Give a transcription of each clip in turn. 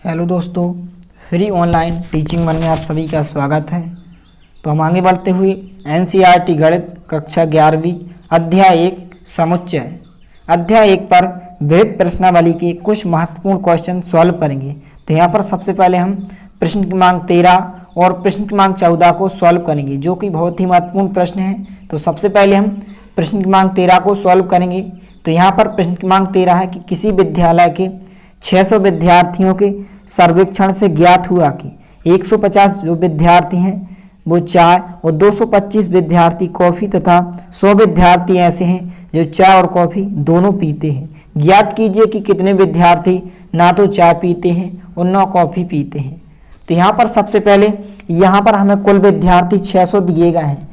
Hello दोस्तों, free online teaching one में आप सभी का स्वागत है। तो हम आगे बढ़ते हुए एनसीईआरटी गणित कक्षा 11वीं अध्याय 1 समुच्चय अध्याय 1 पर विविध प्रश्नावली के कुछ महत्वपूर्ण क्वेश्चन सॉल्व करेंगे। तो यहाँ पर सबसे पहले हम प्रश्न क्रमांक 13 और प्रश्न क्रमांक 14 को सॉल्व करेंगे, जो कि बहुत ही महत्वपूर्ण प्रश्न है। तो सबसे पहले हम प्रश्न क्रमांक 13 को सॉल्व करेंगे। तो यहाँ पर प्रश्न क्रमांक 13 है कि किसी विद्यालय के 600 विद्यार्थियों के सर्वेक्षण से ज्ञात हुआ कि 150 जो विद्यार्थी हैं वो चाय और 225 विद्यार्थी कॉफ़ी तथा 100 विद्यार्थी ऐसे हैं जो चाय और कॉफ़ी दोनों पीते हैं। ज्ञात कीजिए कि कितने विद्यार्थी ना तो चाय पीते हैं और ना कॉफ़ी पीते हैं। तो यहाँ पर सबसे पहले यहाँ पर हमें कुल विद्यार्थी 600 दिए गए हैं।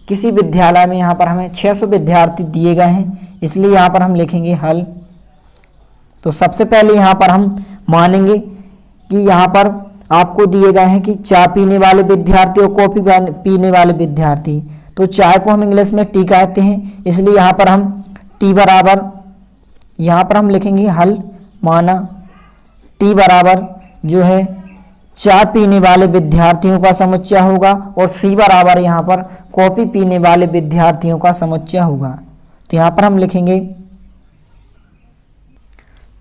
किसी विद्यालय में यहाँ पर हमें 600 विद्यार्थी दिए गए हैं, इसलिए यहाँ पर हम लिखेंगे हल। तो सबसे पहले यहाँ पर हम मानेंगे कि यहाँ पर आपको दिए गए हैं कि चाय पीने वाले विद्यार्थी और कॉफ़ी पीने वाले विद्यार्थी। तो चाय को हम इंग्लिश में टी कहते हैं, इसलिए यहाँ पर हम टी बराबर यहाँ पर हम लिखेंगे हल माना टी बराबर जो है चाय पीने वाले विद्यार्थियों का समुच्चय होगा और सी बराबर यहाँ पर कॉफ़ी पीने वाले विद्यार्थियों का समुच्चय होगा। तो यहाँ पर हम लिखेंगे,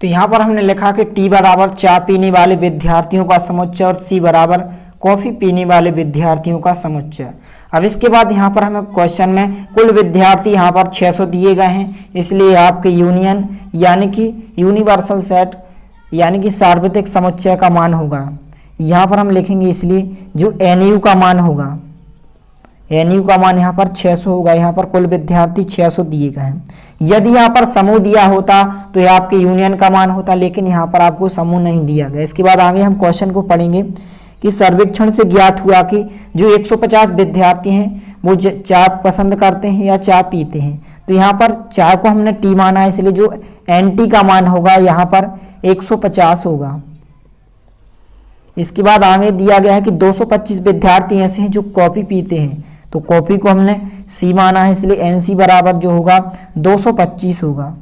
तो यहाँ पर हमने लिखा कि टी बराबर चाय पीने वाले विद्यार्थियों का समुच्चय और सी बराबर कॉफ़ी पीने वाले विद्यार्थियों का समुच्चय। अब इसके बाद यहाँ पर हमें क्वेश्चन में कुल विद्यार्थी यहाँ पर 600 दिए गए हैं, इसलिए आपके यूनियन यानी कि यूनिवर्सल सेट यानी कि सार्वत्रिक समुच्चय का मान होगा। यहाँ पर हम लिखेंगे इसलिए जो एन का मान होगा, एन का मान यहाँ पर 600 होगा। यहाँ पर कुल विद्यार्थी 600 दिए गए हैं। यदि यहाँ पर समूह दिया होता तो यह आपके यूनियन का मान होता, लेकिन यहाँ पर आपको समूह नहीं दिया गया। इसके बाद आगे हम क्वेश्चन को पढ़ेंगे कि सर्वेक्षण से ज्ञात हुआ कि जो 150 विद्यार्थी हैं वो चाय पसंद करते हैं या चाय पीते हैं। तो यहाँ पर चाय को हमने टी माना है, इसलिए जो एन टी का मान होगा यहाँ पर 150 होगा। इसके बाद आगे दिया गया है कि 225 विद्यार्थी ऐसे हैं जो कॉफ़ी पीते हैं। तो कॉफ़ी को हमने सी माना है, इसलिए एन सी बराबर जो होगा 225 होगा।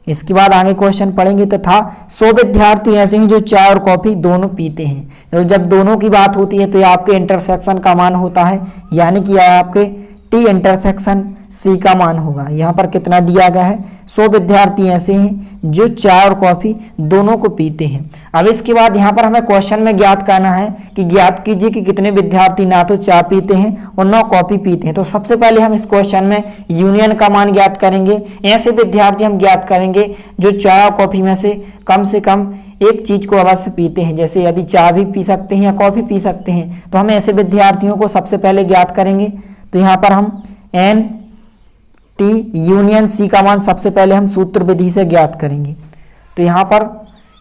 इसके बाद आगे क्वेश्चन पढ़ेंगे तथा 100 विद्यार्थी ऐसे हैं जो चाय और कॉफ़ी दोनों पीते हैं। तो जब दोनों की बात होती है तो ये आपके इंटरसेक्शन का मान होता है, यानी कि आपके टी इंटरसेक्शन सी का मान होगा। यहाँ पर कितना दिया गया है, 100 विद्यार्थी ऐसे हैं जो चाय और कॉफ़ी दोनों को पीते हैं। अब इसके बाद यहाँ पर हमें क्वेश्चन में ज्ञात करना है कि ज्ञात कीजिए कि कितने विद्यार्थी ना तो चाय पीते हैं और ना कॉफ़ी पीते हैं। तो सबसे पहले हम इस क्वेश्चन में यूनियन का मान ज्ञात करेंगे। ऐसे विद्यार्थी हम ज्ञात करेंगे जो चाय और कॉफ़ी में से कम एक चीज़ को अवश्य पीते हैं। जैसे यदि चाय भी पी सकते हैं या कॉफ़ी पी सकते हैं, तो हम ऐसे विद्यार्थियों को सबसे पहले ज्ञात करेंगे। तो यहाँ पर हम एन टी यूनियन सी का मान सबसे पहले हम सूत्र विधि से ज्ञात करेंगे। तो यहाँ पर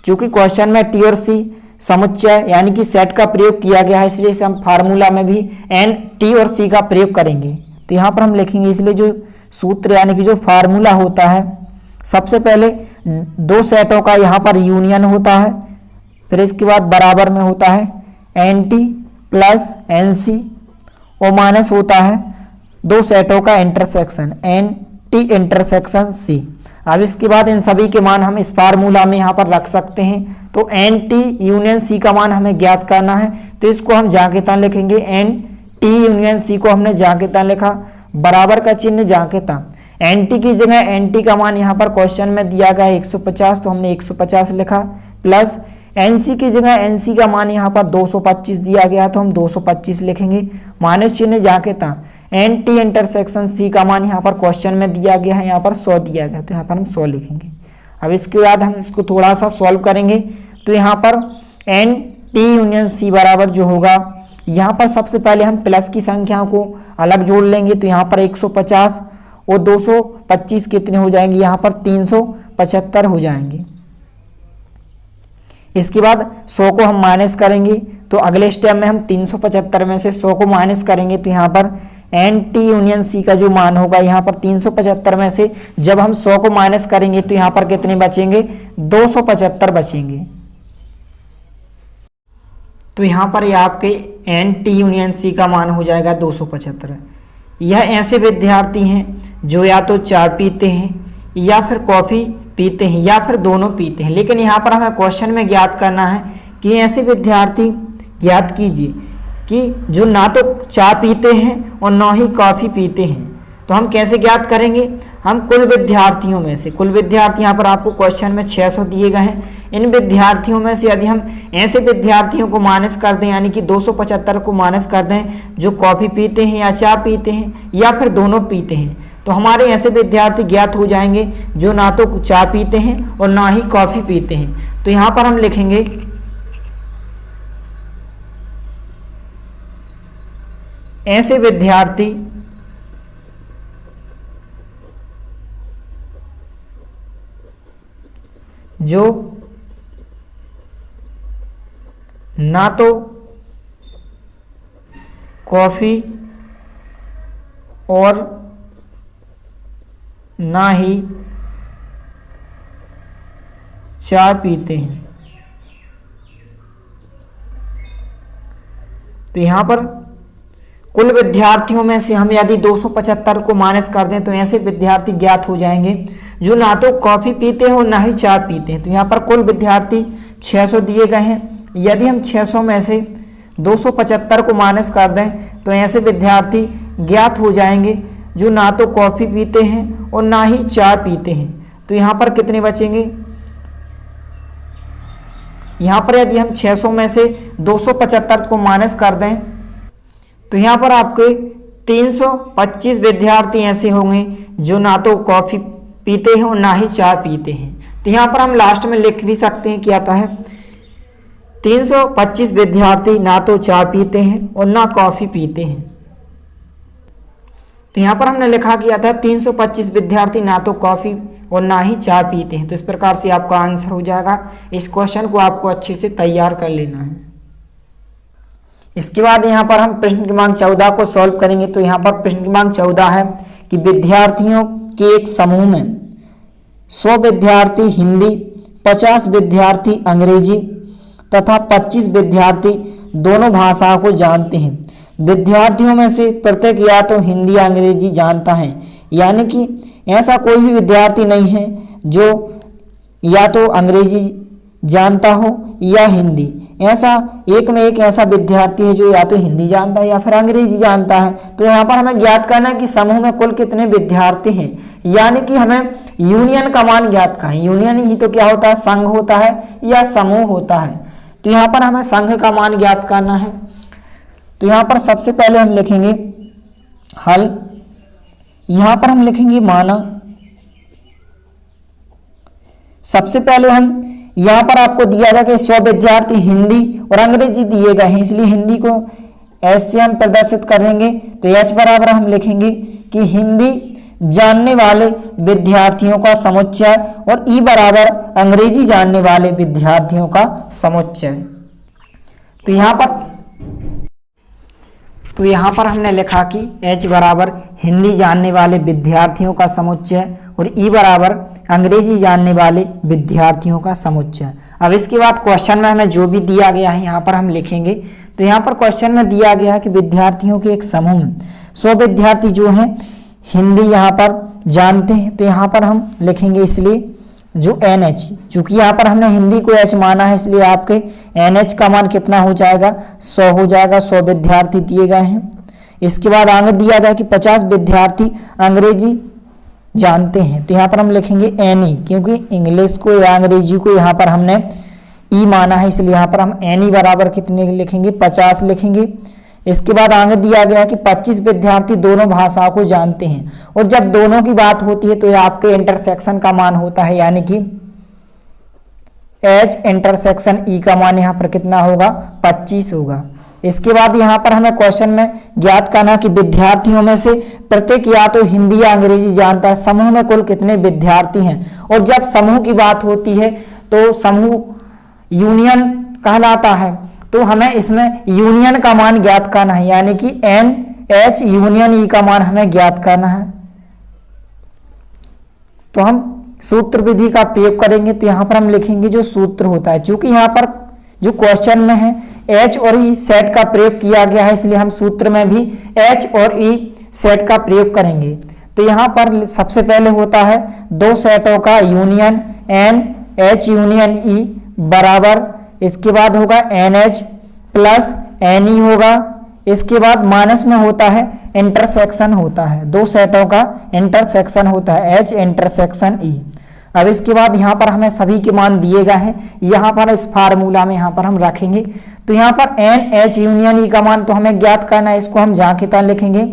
चूंकि क्वेश्चन में टी और सी समुच्चय यानी कि सेट का प्रयोग किया गया है, इसलिए इसे हम फार्मूला में भी एन टी और सी का प्रयोग करेंगे। तो यहाँ पर हम लिखेंगे, इसलिए जो सूत्र यानी कि जो फार्मूला होता है, सबसे पहले दो सेटों का यहाँ पर यूनियन होता है, फिर इसके बाद बराबर में होता है N T plus N C और माइनस होता है दो सेटों का intersection N T intersection C. अब इसके बाद इन सभी के मान हम इस फार्मूला में यहाँ पर रख सकते हैं। तो एन टी यूनियन सी का मान हमें ज्ञात करना है, तो इसको हम जाके ता लिखेंगे। एन टी यूनियन सी को हमने जाके ता लिखा, बराबर का चिन्ह जाके ता। एन टी की जगह एन टी का मान यहाँ पर क्वेश्चन में दिया गया है 150, तो हमने 150 लिखा, प्लस एन सी की जगह एन सी का मान यहाँ पर 225 दिया गया, तो हम 225 लिखेंगे, माइनस चिन्ह जाके था। एन टी इंटरसेक्शन सी का मान यहाँ पर क्वेश्चन में दिया गया है, यहाँ पर 100 दिया गया, तो यहाँ पर हम 100 लिखेंगे। अब इसके बाद हम इसको थोड़ा सा सॉल्व करेंगे। तो यहाँ पर एन टी यूनियन सी बराबर जो होगा, यहाँ पर सबसे पहले हम प्लस की संख्याओं को अलग जोड़ लेंगे। तो यहाँ पर 150 और 225 कितने हो जाएंगे, यहाँ पर 375 हो जाएंगे। इसके बाद 100 को हम माइनस करेंगे, तो अगले स्टेप में हम 375 में से 100 को माइनस करेंगे। तो यहाँ पर एन टी यूनियन सी का जो मान होगा, यहाँ पर 375 में से जब हम 100 को माइनस करेंगे तो यहाँ पर कितने बचेंगे, 275 बचेंगे। तो यहाँ पर ये आपके एन टी यूनियन सी का मान हो जाएगा 275। यह ऐसे विद्यार्थी हैं जो या तो चाय पीते हैं या फिर कॉफ़ी पीते हैं या फिर दोनों पीते हैं। लेकिन यहाँ पर हमें क्वेश्चन में ज्ञात करना है कि ऐसे विद्यार्थी ज्ञात कीजिए कि जो ना तो चाय पीते हैं और ना ही कॉफ़ी पीते हैं। तो हम कैसे ज्ञात करेंगे? हम कुल विद्यार्थियों में से, कुल विद्यार्थी यहाँ पर आपको क्वेश्चन में 600 दिए गए हैं, इन विद्यार्थियों में से यदि हम ऐसे विद्यार्थियों को माइनस कर दें, यानी कि 275 को माइनस कर दें जो कॉफ़ी पीते हैं या चाय पीते हैं या फिर दोनों पीते हैं, तो हमारे ऐसे विद्यार्थी ज्ञात हो जाएंगे जो ना तो चाय पीते हैं और ना ही कॉफ़ी पीते हैं। तो यहाँ पर हम लिखेंगे ऐसे विद्यार्थी जो ना तो कॉफ़ी और ना ही चाय पीते हैं। तो यहाँ पर कुल विद्यार्थियों में से हम यदि 275 को माइनस कर दें तो ऐसे विद्यार्थी ज्ञात हो जाएंगे जो ना तो कॉफ़ी पीते हैं और ना ही चाय पीते हैं। तो यहाँ पर कुल विद्यार्थी 600 दिए गए हैं, यदि हम 600 में से 275 को माइनस कर दें तो ऐसे विद्यार्थी ज्ञात हो जाएंगे जो ना तो कॉफ़ी पीते हैं और ना ही चाय पीते हैं। तो यहाँ पर कितने बचेंगे? यहाँ पर यदि हम 600 में से 275 को माइनस कर दें तो यहाँ पर आपके 325 विद्यार्थी ऐसे होंगे जो ना तो कॉफ़ी पीते हैं और ना ही चाय पीते हैं। तो यहाँ पर हम लास्ट में लिख भी सकते हैं, क्या आता है? 325 विद्यार्थी ना तो चाय पीते हैं और ना कॉफ़ी पीते हैं। तो यहाँ पर हमने लिखा किया था 325 विद्यार्थी ना तो कॉफ़ी और ना ही चाय पीते हैं। तो इस प्रकार से आपका आंसर हो जाएगा। इस क्वेश्चन को आपको अच्छे से तैयार कर लेना है। इसके बाद यहाँ पर हम प्रश्न क्रमांक 14 को सॉल्व करेंगे। तो यहाँ पर प्रश्न क्रमांक 14 है कि विद्यार्थियों के एक समूह में 100 विद्यार्थी हिंदी, 50 विद्यार्थी अंग्रेजी तथा 25 विद्यार्थी दोनों भाषाओं को जानते हैं। विद्यार्थियों में से प्रत्येक या तो हिंदी या अंग्रेजी जानता है, यानी कि ऐसा कोई भी विद्यार्थी नहीं है जो या तो अंग्रेजी जानता हो या हिंदी। ऐसा एक में एक ऐसा विद्यार्थी है जो या तो हिंदी जानता है या फिर अंग्रेजी जानता है। तो यहाँ पर हमें ज्ञात करना है कि समूह में कुल कितने विद्यार्थी हैं, यानी कि हमें यूनियन का मान ज्ञात करना है। यूनियन ही तो क्या होता है? संघ होता है या समूह होता है। तो यहाँ पर हमें संघ का मान ज्ञात करना है। तो यहाँ पर सबसे पहले हम लिखेंगे हल, यहाँ पर हम लिखेंगे माना। सबसे पहले हम यहाँ पर आपको दिया गया कि 100 विद्यार्थी हिंदी और अंग्रेजी दिए गए हैं, इसलिए हिंदी को एस से हम प्रदर्शित करेंगे। तो एच बराबर हम लिखेंगे कि हिंदी जानने वाले विद्यार्थियों का समुच्चय और ई बराबर अंग्रेजी जानने वाले विद्यार्थियों का समुच्चय। तो यहाँ पर हमने लिखा कि एच बराबर हिंदी जानने वाले विद्यार्थियों का समुच्चय और ई बराबर अंग्रेजी जानने वाले विद्यार्थियों का समुच्चय। अब इसके बाद क्वेश्चन में हमें जो भी दिया गया है यहाँ पर हम लिखेंगे। तो यहाँ पर क्वेश्चन में दिया गया है कि विद्यार्थियों के एक समूह में 100 विद्यार्थी जो हैं हिंदी यहाँ पर जानते हैं। तो यहाँ पर हम लिखेंगे इसलिए जो एन एच, चूँकि यहाँ पर हमने हिंदी को एच माना है इसलिए आपके एन एच का मान कितना हो जाएगा? 100 हो जाएगा। 100 विद्यार्थी दिए गए हैं। इसके बाद आगे दिया गया कि 50 विद्यार्थी अंग्रेजी जानते हैं। तो यहाँ पर हम लिखेंगे एन ई, क्योंकि इंग्लिश को या अंग्रेजी को यहाँ पर हमने ई माना है, इसलिए यहाँ पर हम एन ई बराबर कितने लिखेंगे? 50 लिखेंगे। इसके बाद आगे दिया गया कि 25 विद्यार्थी दोनों भाषाओं को जानते हैं, और जब दोनों की बात होती है तो ये आपके इंटरसेक्शन का मान होता है, यानी कि एच इंटरसेक्शन ई का मान यहाँ पर कितना होगा? 25 होगा। इसके बाद यहाँ पर हमें क्वेश्चन में ज्ञात करना कि विद्यार्थियों में से प्रत्येक या तो हिंदी या अंग्रेजी जानता है। समूह में कुल कितने विद्यार्थी हैं, और जब समूह की बात होती है तो समूह यूनियन कहलाता है। तो हमें इसमें यूनियन का मान ज्ञात करना है, यानी कि एन एच यूनियन ई का मान हमें ज्ञात करना है। तो हम सूत्र विधि का प्रयोग करेंगे। तो यहाँ पर हम लिखेंगे जो सूत्र होता है, चूंकि यहाँ पर जो क्वेश्चन में है एच और ई सेट का प्रयोग किया गया है, इसलिए हम सूत्र में भी एच और ई सेट का प्रयोग करेंगे। तो यहाँ पर सबसे पहले होता है दो सेटों का यूनियन NH यूनियन E बराबर, इसके बाद होगा NH प्लस NE होगा, इसके बाद माइनस में होता है इंटरसेक्शन होता है, दो सेटों का इंटरसेक्शन होता है H इंटरसेक्शन E। अब इसके बाद यहाँ पर हमें सभी के मान दिए गए हैं, यहाँ पर इस फार्मूला में यहाँ पर हम रखेंगे। तो यहाँ पर NH यूनियन E का मान तो हमें ज्ञात करना है, इसको हम जहाँ की तहाँ लिखेंगे।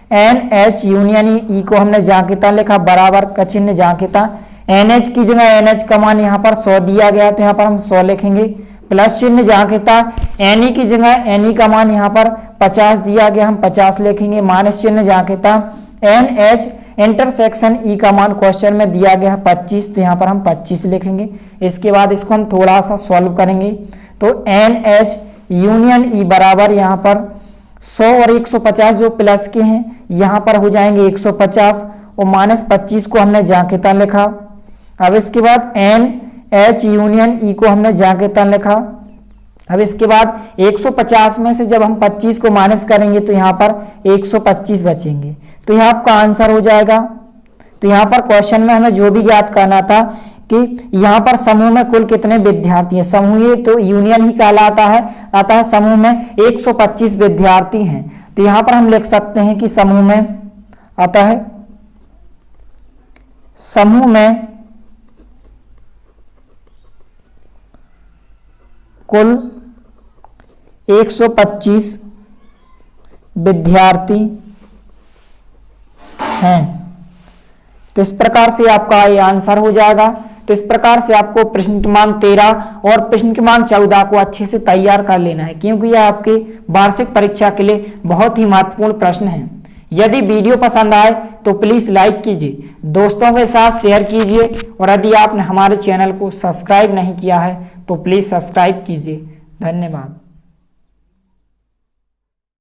NH यूनियन E को हमने जहाँ की तहाँ लिखा, बराबर का चिन्ह जहाँ की तहाँ। NH की जगह NH का मान यहाँ पर 100 दिया गया, तो यहाँ पर हम 100 लिखेंगे, प्लस चिन्ह जहाँ की तहाँ। NE की जगह NE का मान यहाँ पर 50 दिया गया, हम 50 लिखेंगे, माइनस चिन्ह जहाँ की तहाँ। NH इंटरसेक्शन E का मान क्वेश्चन में दिया गया है 25, तो यहाँ पर हम 25 लिखेंगे। इसके बाद इसको हम थोड़ा सा सॉल्व करेंगे, तो NH यूनियन E बराबर यहाँ पर 100 और 150 जो प्लस के हैं यहाँ पर हो जाएंगे 150, और माइनस 25 को हमने जहाँ की तहाँ लिखा। अब इसके बाद NH यूनियन E को हमने जहाँ की तहाँ लिखा। अब इसके बाद 150 में से जब हम 25 को माइनस करेंगे तो यहाँ पर 125 बचेंगे, तो यहाँ आपका आंसर हो जाएगा। तो यहाँ पर क्वेश्चन में हमें जो भी ज्ञात करना था कि यहाँ पर समूह में कुल कितने विद्यार्थी हैं, समूह ये तो यूनियन ही कहलाता है, अतः समूह में 125 विद्यार्थी हैं। तो यहाँ पर हम लिख सकते हैं कि समूह में, अतः समूह में कुल 125 विद्यार्थी हैं। तो इस प्रकार से आपका ये आंसर हो जाएगा। तो इस प्रकार से आपको प्रश्न क्रमांक 13 और प्रश्न क्रमांक 14 को अच्छे से तैयार कर लेना है, क्योंकि यह आपके वार्षिक परीक्षा के लिए बहुत ही महत्वपूर्ण प्रश्न है। यदि वीडियो पसंद आए तो प्लीज लाइक कीजिए, दोस्तों के साथ शेयर कीजिए, और यदि आपने हमारे चैनल को सब्सक्राइब नहीं किया है तो प्लीज सब्सक्राइब कीजिए। धन्यवाद।